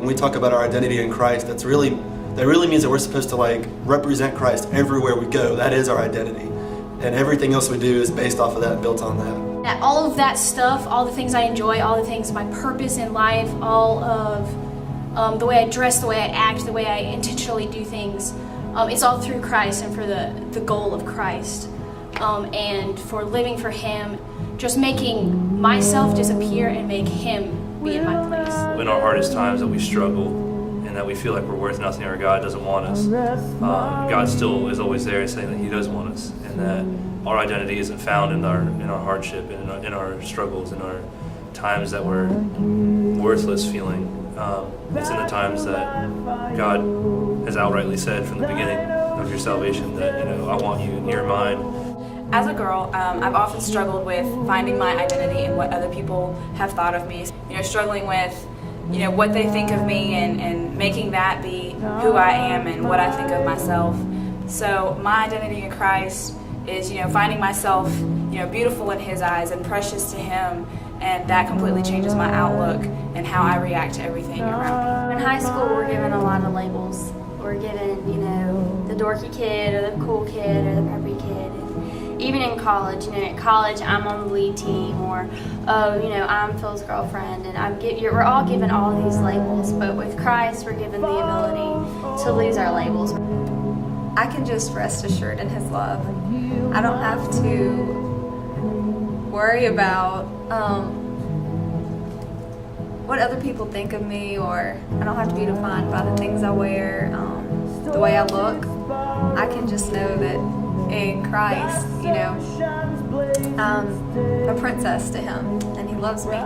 we talk about our identity in Christ, that really means that we're supposed to like represent Christ everywhere we go. That is our identity. And everything else we do is based off of that and built on that. All of that stuff, all the things I enjoy, all the things, my purpose in life, all of the way I dress, the way I act, the way I intentionally do things, it's all through Christ and for the goal of Christ. And for living for Him, just making myself disappear and make Him be in my place. In our hardest times that we struggle and that we feel like we're worth nothing or God doesn't want us, God still is always there saying that He does want us, and that our identity isn't found in our hardship and in our struggles, in our times that we're worthless feeling. It's in the times that God has outrightly said from the beginning of your salvation that, I want you and you're mine. As a girl, I've often struggled with finding my identity in what other people have thought of me. Struggling with, what they think of me and making that be who I am and what I think of myself. So my identity in Christ is, finding myself, beautiful in His eyes and precious to Him, and that completely changes my outlook and how I react to everything around me. In high school, we're given a lot of labels. We're given, the dorky kid or the cool kid or the preppy kid. Even in college, at college I'm on the lead team, or I'm Phil's girlfriend, and we're all given all of these labels, but with Christ we're given the ability to lose our labels. I can just rest assured in His love. I don't have to worry about what other people think of me, or I don't have to be defined by the things I wear, the way I look. I can just know that in Christ, I'm a princess to Him, and He loves me.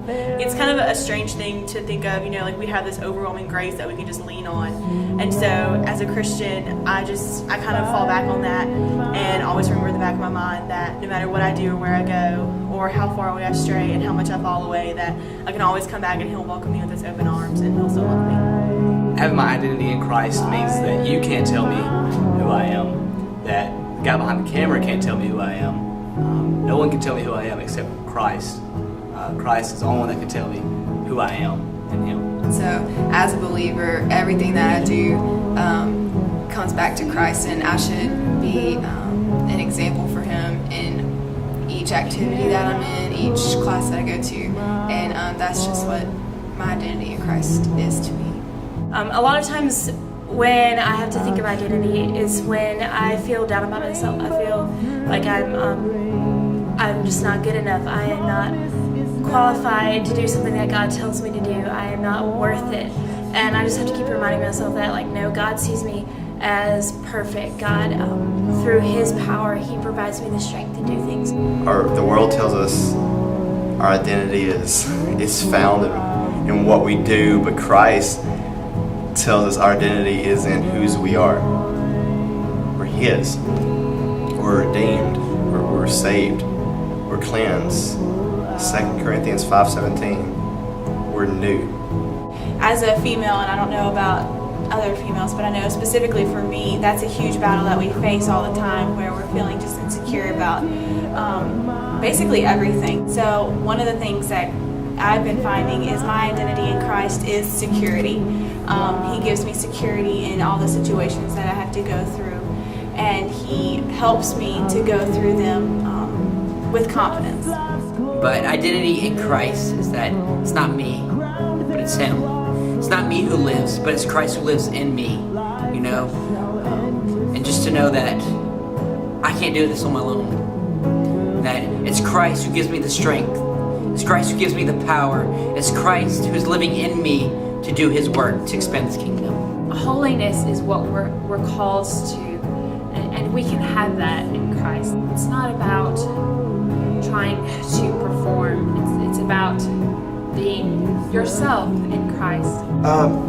It's kind of a strange thing to think of, like we have this overwhelming grace that we can just lean on. And so as a Christian, I kind of fall back on that and always remember in the back of my mind that no matter what I do or where I go or how far away I stray and how much I fall away, that I can always come back and He'll welcome me with His open arms and He'll still love me. Having my identity in Christ means that you can't tell me who I am, that the guy behind the camera can't tell me who I am. No one can tell me who I am except Christ. Christ is the only one that can tell me who I am in Him. So as a believer, everything that I do comes back to Christ, and I should be an example for Him in each activity that I'm in, each class that I go to, and that's just what my identity in Christ is to me. A lot of times when I have to think of identity is when I feel down about myself. I feel like I'm just not good enough. I am not qualified to do something that God tells me to do. I am not worth it. And I just have to keep reminding myself that, no, God sees me as perfect. God, through His power, He provides me the strength to do things. The world tells us our identity is found in what we do, but Christ tells us our identity is in whose we are. We're His. We're redeemed. We're saved. We're cleansed. 2 Corinthians 5:17. We're new. As a female, and I don't know about other females, but I know specifically for me, that's a huge battle that we face all the time, where we're feeling just insecure about basically everything. So one of the things that I've been finding is my identity in Christ is security. He gives me security in all the situations that I have to go through, and He helps me to go through them with confidence. But identity in Christ is that it's not me, but it's Him. It's not me who lives, but it's Christ who lives in me, and just to know that I can't do this on my own, that it's Christ who gives me the strength, it's Christ who gives me the power, it's Christ who's living in me to do His work, to expand His kingdom. Holiness is what we're called to, and we can have that in Christ. It's not about trying to perform, it's about being yourself in Christ.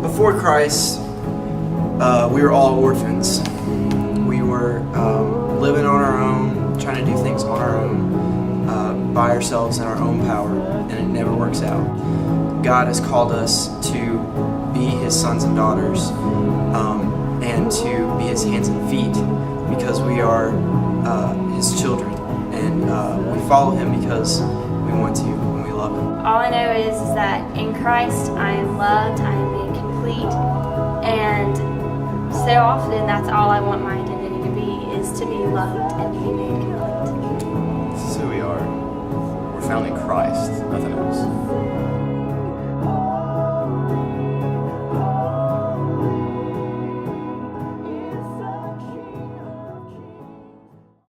Before Christ, we were all orphans. We were living on our own, trying to do things on our own, by ourselves in our own power, and it never works out. God has called us to be His sons and daughters, and to be His hands and feet, because we are His children, and we follow Him because we want to, and we love Him. All I know is that in Christ I am loved, I am made complete, and so often that's all I want my identity to be, is to be loved and be made complete. This is who we are. We're found in Christ, nothing else.